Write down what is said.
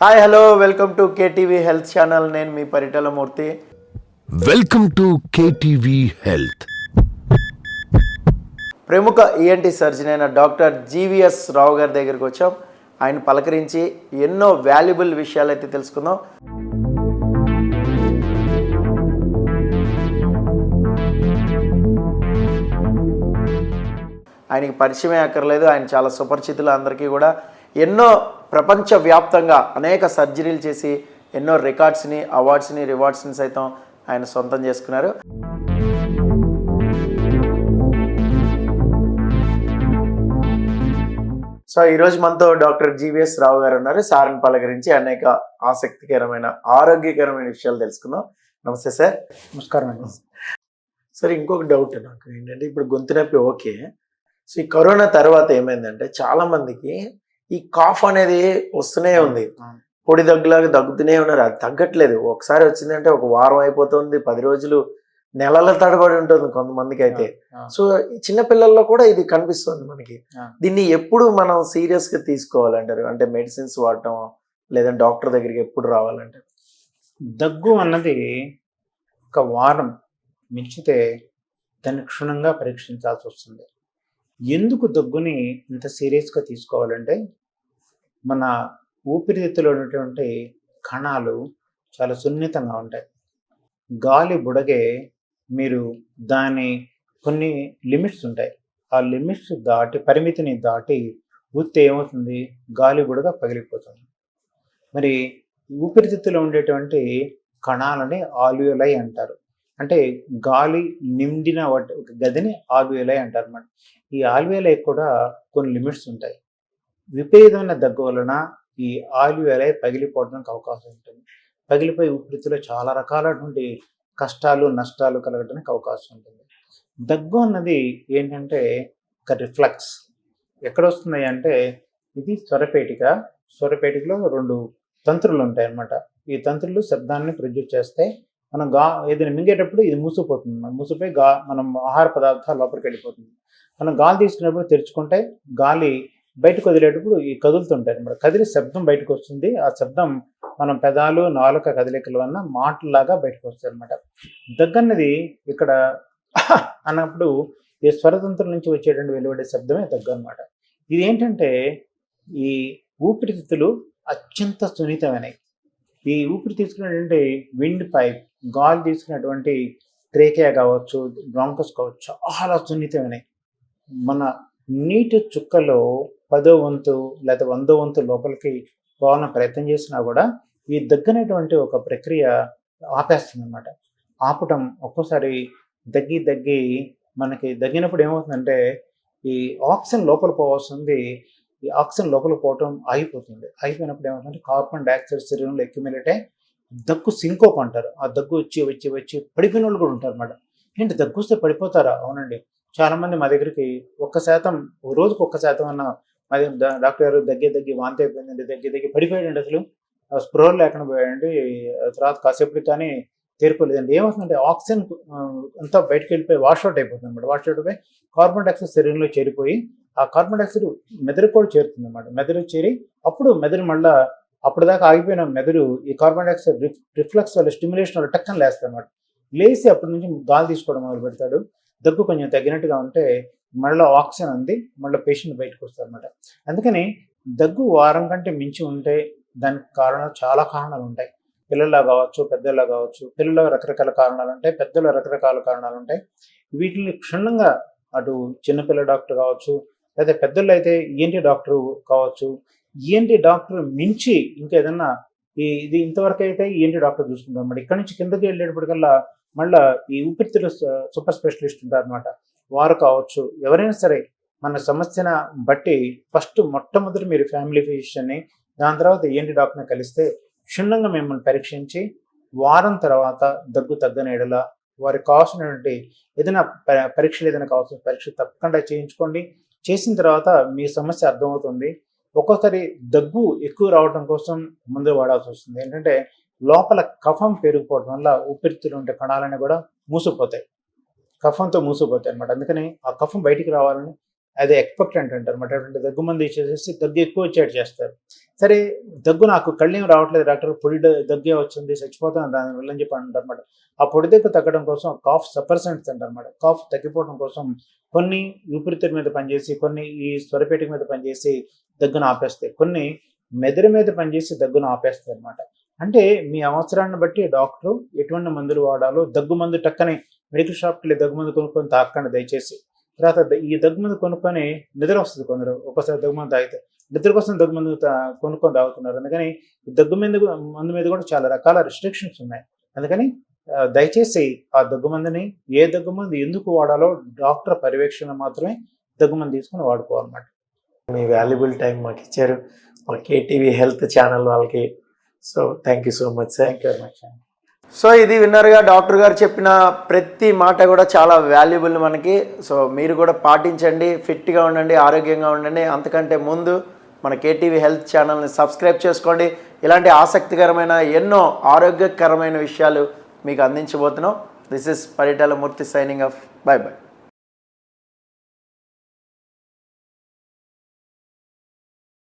Hi hello welcome to KTV health channel. నేను మీ Paritala Murthy. Welcome to KTV health. ప్రముఖ ENT surgeon అయిన doctor GVS Rao గారి దగ్గరికి వచ్చాం. ఆయన పలకరించి ఎన్నో వాల్యుబుల్ విషయాలు అయితే తెలుసుకుందాం. ఆయనకి పరిచయమే అక్కర్లేదు, ఆయన చాలా సుపరిచితులు అందరికీ కూడా. ఎన్నో ప్రపంచవ్యాప్తంగా అనేక సర్జరీలు చేసి ఎన్నో రికార్డ్స్ని, అవార్డ్స్ని, రివార్డ్స్ని సైతం ఆయన సొంతం చేసుకున్నారు. సో ఈరోజు మనతో డాక్టర్ జీవీఎస్ రావు గారు ఉన్నారు. సార్ని పలకరించి అనేక ఆసక్తికరమైన ఆరోగ్యకరమైన విషయాలు తెలుసుకుందాం. నమస్తే సార్. నమస్కారం అండి. సార్, ఇంకొక డౌట్ నాకు ఏంటంటే, ఇప్పుడు గొంతు నొప్పి ఓకే, సో ఈ కరోనా తర్వాత ఏమైందంటే చాలా మందికి ఈ కాఫ్ అనేది వస్తూనే ఉంది. పొడి దగ్గులాగా దగ్గుతూనే ఉన్నారు, అది తగ్గట్లేదు. ఒకసారి వచ్చిందంటే ఒక వారం అయిపోతుంది, 10 రోజులు, నెలల తడబడి ఉంటుంది కొంతమందికి అయితే. సో చిన్నపిల్లల్లో కూడా ఇది కనిపిస్తుంది మనకి. దీన్ని ఎప్పుడు మనం సీరియస్ గా తీసుకోవాలంటారు? అంటే మెడిసిన్స్ వాడటం లేదా డాక్టర్ దగ్గరికి ఎప్పుడు రావాలంటారు? దగ్గు అన్నది ఒక వారం మించితే దాన్ని క్షుణ్ణంగా పరీక్షించాల్సి వస్తుంది. ఎందుకు దగ్గుని ఇంత సీరియస్గా తీసుకోవాలంటే, మన ఊపిరితిత్తులో ఉన్నటువంటి కణాలు చాలా సున్నితంగా ఉంటాయి. గాలి బుడగే మీరు దాని కొన్ని లిమిట్స్ ఉంటాయి. ఆ లిమిట్స్ దాటి, పరిమితిని దాటి ఊస్తే ఏమవుతుంది? గాలి బుడగ పగిలిపోతుంది. మరి ఊపిరితిత్తులో ఉండేటువంటి కణాలని ఆల్వియోలై అంటారు. అంటే గాలి నిండిన ఒక గదిని ఆల్వియోలై అంటారు అన్నమాట. ఈ ఆల్వియోలై కూడా కొన్ని లిమిట్స్ ఉంటాయి. విపరీతమైన దగ్గు వలన ఈ ఆల్వియోలై పగిలిపోవడానికి అవకాశం ఉంటుంది. పగిలిపోయి ఊపిరితిత్తులో చాలా రకాలైనటువంటి కష్టాలు, నష్టాలు కలగడానికి అవకాశం ఉంటుంది. దగ్గు అన్నది ఏంటంటే ఒక రిఫ్లెక్స్. ఎక్కడ వస్తుంది అంటే, ఇది స్వరపేటికలో 2 తంత్రులు ఉంటాయి అన్నమాట. ఈ తంత్రులు శబ్దాన్ని ప్రొడ్యూస్ చేస్తే మనం ఏదైనా మింగేటప్పుడు ఇది మూసిపోతుంది. మూసిపోయి మనం ఆహార పదార్థాలు లోపలికి వెళ్ళిపోతుంది. మనం గాలి తీసుకున్నప్పుడు తెరుచుకుంటే గాలి బయటకు వదిలేటప్పుడు ఈ కదులుతుంటాయి అన్నమాట. కదిలి శబ్దం బయటకు వస్తుంది. ఆ శబ్దం మనం పెదాలు, నాలుక కదలికల వలన మాటలాగా బయటకు వస్తుంది అనమాట. దగ్గన్నది ఇక్కడ అన్నప్పుడు ఈ స్వరతంత్రుల నుంచి వచ్చేటువంటి వెలువడే శబ్దమే దగ్గు అనమాట. ఇది ఏంటంటే, ఈ ఊపిరితిత్తులు అత్యంత సున్నితమైనవి. ఈ ఊపిరి తీసుకున్నటువంటి విండ్ పైప్, గాలి తీసుకున్నటువంటి ట్రేకియా కావచ్చు, బ్రాంకస్ కావచ్చు, చాలా సున్నితమైనవి. మన నీటి చుక్కలో 10వ వంతు లేదా 100వ వంతు లోపలికి పోవాలని ప్రయత్నం చేసినా కూడా ఈ దగ్గనేటువంటి ఒక ప్రక్రియ ఆపేస్తుంది అనమాట. ఆపటం ఒక్కోసారి దగ్గి మనకి దగ్గినప్పుడు ఏమవుతుందంటే, ఈ ఆక్సిజన్ లోపల పోవాల్సింది ఈ ఆక్సిజన్ లోపలికి పోవటం ఆగిపోతుంది. ఆగిపోయినప్పుడు ఏమవుతుందంటే, కార్బన్ డైఆక్సైడ్ శరీరంలో అక్యుములేట్ అయ్యి దగ్గు సింకోప్ అంటారు. ఆ దగ్గు వచ్చి పడిపోయిన వాళ్ళు కూడా ఉంటారు అనమాట. ఏంటి దగ్గు వస్తే పడిపోతారా? అవునండి. చాలామంది మా దగ్గరికి 1% రోజుకు 1% అన్న మాది డాక్టర్ గారు దగ్గి వాంతి అయిపోయిందండి, దగ్గి పడిపోయాడండి, అసలు స్పృహ లేకుండా పోయాడండి, తర్వాత కాసేపటికి కానీ తేరుకోలేదండి. ఏమవుతుందంటే, ఆక్సిజన్ అంతా బయటకు వెళ్ళిపోయి వాష్అవుట్ అయిపోతుంది అనమాట. వాష్అవుట్ అయిపోయి కార్బన్ డైఆక్సైడ్ శరీరంలో చేరిపోయి ఆ కార్బన్ డైఆక్సైడ్ మెదడుకు కూడా చేరుతుంది అనమాట. మెదడు చేరి అప్పుడు మెదడు మళ్ళీ అప్పటిదాకా ఆగిపోయిన మెదడు ఈ కార్బన్ డైఆక్సైడ్ రిఫ్లెక్స్ వల్ల, స్టిమ్యులేషన్ వల్ల టక్కన లేస్తుంది అనమాట. లేచి అప్పటి నుంచి గాలి తీసుకోవడం మొదలు పెడతాడు. దగ్గు కొంచెం తగ్గినట్టుగా ఉంటే మళ్ళీ ఆక్సిజన్ అంది మళ్ళీ పేషెంట్ బయటకు వస్తారు అనమాట. అందుకని దగ్గు వారం కంటే మించి ఉంటే దానికి చాలా కారణాలు ఉంటాయి. పిల్లల్లో కావచ్చు, పెద్దల్లో కావచ్చు. పిల్లల్లో రకరకాల కారణాలు ఉంటాయి, పెద్దల్లో రకరకాల కారణాలు ఉంటాయి. వీటిని క్షుణ్ణంగా అటు చిన్నపిల్ల డాక్టర్ కావచ్చు, లేదా పెద్దల్లో అయితే ఈఎన్టీ డాక్టర్ కావచ్చు. ఈఎన్టీ డాక్టర్ మించి ఇంకేదన్నా ఇది ఇంతవరకు అయితే ఈఎన్టీ డాక్టర్ చూసుకుంటారు అన్నమాట. ఇక్కడ నుంచి కిందకి వెళ్ళేటప్పటికల్లా మళ్ళీ ఈ ఊపిరితిత్తుల సూపర్ స్పెషలిస్ట్ ఉంటారు అనమాట. వారు కావచ్చు, ఎవరైనా సరే మన సమస్యను బట్టి మొట్టమొదటి మీరు ఫ్యామిలీ ఫిజిషియన్ని, దాని తర్వాత ఈఎన్టీ డాక్టర్ని కలిస్తే క్షుణ్ణంగా మిమ్మల్ని పరీక్షించి వారం తర్వాత దగ్గు తగ్గని ఎడల వారికి కావాల్సినటువంటి ఏదైనా పరీక్షలు, ఏదైనా కావాల్సిన పరీక్ష తప్పకుండా చేయించుకోండి. చేసిన తర్వాత మీ సమస్య అర్థమవుతుంది. ఒక్కోసారి దగ్గు ఎక్కువ రావడం కోసం మందులు వాడాల్సి వస్తుంది. ఏంటంటే, లోపల కఫం పెరిగిపోవడం వల్ల ఊపిరితిత్తులు ఉండే కణాలన్నీ కూడా మూసుకుపోతాయి, కఫంతో మూసుకుపోతాయి అనమాట. అందుకని ఆ కఫం బయటికి రావాలని అదే ఎక్స్పెక్టెంట్ అంటారు అనమాట. అటువంటి దగ్గు మందు ఇచ్చేసేసి దగ్గు ఎక్కువ వచ్చేట్టు చేస్తారు. సరే దగ్గు నాకు కళ్ళేం రావట్లేదు డాక్టర్, పొడి దగ్గే వచ్చింది, చచ్చిపోతాను దానివల్ల అని చెప్పి అంటారు అనమాట. ఆ పొడి దగ్గు తగ్గడం కోసం కాఫ్ సపర్సెంట్స్ అంటారు అనమాట. కాఫ్ తగ్గిపోవడం కోసం కొన్ని ఊపిరితిత్తుల మీద పనిచేసి, కొన్ని ఈ స్వరపేటిక మీద పనిచేసి దగ్గును ఆపేస్తాయి, కొన్ని మెదడు మీద పనిచేసి దగ్గును ఆపేస్తాయి అనమాట. అంటే మీ అవసరాన్ని బట్టి డాక్టర్ ఎటువంటి మందులు వాడాలో, దగ్గు మందు టక్కని మెడికల్ షాప్కి వెళ్ళి దగ్గు మందు కొనుక్కొని తాకండి దయచేసి. తర్వాత ఈ దగ్గు మందు కొనుక్కొని నిద్ర వస్తుంది కొందరు, ఒక్కోసారి దగ్గు మందు తాగితే నిద్ర కోసం దగ్గు మందు కొనుక్కొని తాగుతున్నారు. అందుకని దగ్గు మందు మీద కూడా చాలా రకాల రిస్ట్రిక్షన్స్ ఉన్నాయి. అందుకని దయచేసి ఆ దగ్గు మందుని, ఏ దగ్గు మందు ఎందుకు వాడాలో డాక్టర్ పర్యవేక్షణ మాత్రమే దగ్గు మందు తీసుకుని వాడుకోవాలన్నమాట. మీ వాల్యుబుల్ టైం మాకు ఇచ్చారు, మా కేటీవీ హెల్త్ ఛానల్ వాళ్ళకి. So thank you so much sir. Thank you very much. So ఇది విన్నర్గా డాక్టర్ గారు చెప్పిన ప్రతి మాట కూడా చాలా వాల్యుబుల్ మనకి. సో మీరు కూడా పాటించండి, ఫిట్గా ఉండండి, ఆరోగ్యంగా ఉండండి. అంతకంటే ముందు మన కేటీవీ హెల్త్ ఛానల్ని సబ్స్క్రైబ్ చేసుకోండి. ఇలాంటి ఆసక్తికరమైన ఎన్నో ఆరోగ్యకరమైన విషయాలు మీకు అందించబోతున్నాం. This is Paritala Murthy signing off. Bye by.